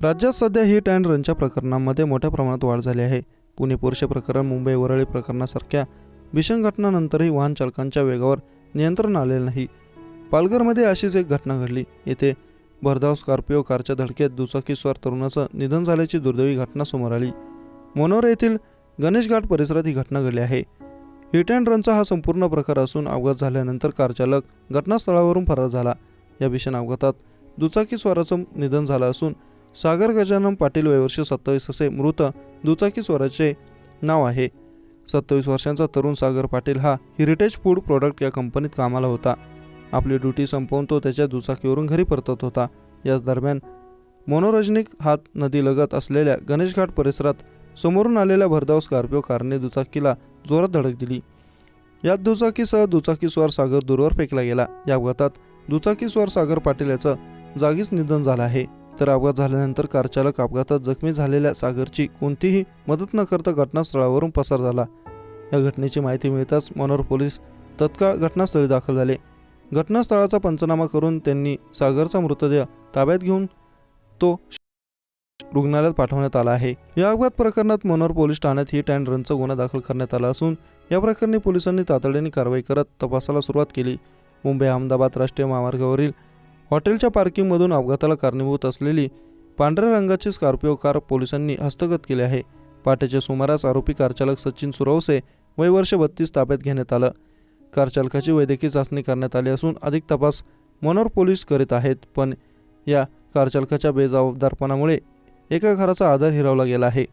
राज्यात सध्या hit and रनच्या प्रकरणांमध्ये मोठ्या प्रमाणात वाढ झाली आहे. पुणे पोरशे प्रकरण, मुंबई वरळी प्रकरणासारख्या भीषण घटनांनंतरही वाहन चालकांच्या वेगावर नियंत्रण आलेलं नाही. पालघरमध्ये अशीच एक घटना घडली. येथे भरधाव स्कॉर्पिओ कारच्या धडकेत दुचाकीस्वार तरुणाचं निधन झाल्याची दुर्दैवी घटना समोर आली. मनोर येथील गणेश घाट परिसरात ही घटना घडली आहे. हिट अँड रनचा हा संपूर्ण प्रकार असून अपघात झाल्यानंतर कार चालक घटनास्थळावरून फरार झाला. या भीषण अपघातात दुचाकीस्वाराचं निधन झालं असून सागर गजानन पाटील वय वर्ष 27 असे मृत दुचाकीस्वाराचे नाव आहे. 27 वर्षांचा तरुण सागर पाटील हा हेरिटेज फूड प्रोडक्ट या कंपनीत कामाला होता. आपली ड्युटी संपवून तो त्याच्या दुचाकीवरून घरी परतत होता. याच दरम्यान मनोरंजनिक हात नदीलगत असलेल्या गणेश घाट परिसरात समोरून आलेल्या भरधाव स्कॉर्पिओ कारने दुचाकीला जोरात धडक दिली. यात दुचाकीसह दुचाकीस्वार सागर दूरवर फेकला गेला. या अपघातात दुचाकीस्वार सागर पाटील याचं जागीच निधन झालं आहे. तर अपघात झाल्यानंतर कार चालक अपघातात जखमी झालेल्या सागरची कोणतीही मदत न करता घटनास्थळावरून पसार झाला. या घटनेची माहिती मिळताच मनोर पोलीस तत्काळ घटनास्थळी दाखल झाले. घटनास्थळाचा पंचनामा करून त्यांनी सागरचा मृतदेह ताब्यात घेऊन तो रुग्णालयात पाठवण्यात आला आहे. या अपघात प्रकरणात मनोर पोलीस ठाण्यात हिट अँड रनचा गुन्हा दाखल करण्यात आला असून या प्रकरणी पोलिसांनी तातडीने कारवाई करत तपासाला सुरुवात केली. मुंबई अहमदाबाद राष्ट्रीय महामार्गावरील हॉटेलच्या पार्किंगमधून अपघाताला कारणीभूत असलेली पांढऱ्या रंगाची स्कॉर्पिओ कार पोलिसांनी हस्तगत केली आहे. पहाटेच्या सुमारास आरोपी कारचालक सचिन सुरवसे वय वर्ष 32 ताब्यात घेण्यात आलं. कारचालकाची वैद्यकीय चाचणी करण्यात आली असून अधिक तपास मनोर पोलीस करीत आहेत. पण या कारचालकाच्या बेजबाबदारपणामुळे एका घराचा आधार हिरावला गेला आहे.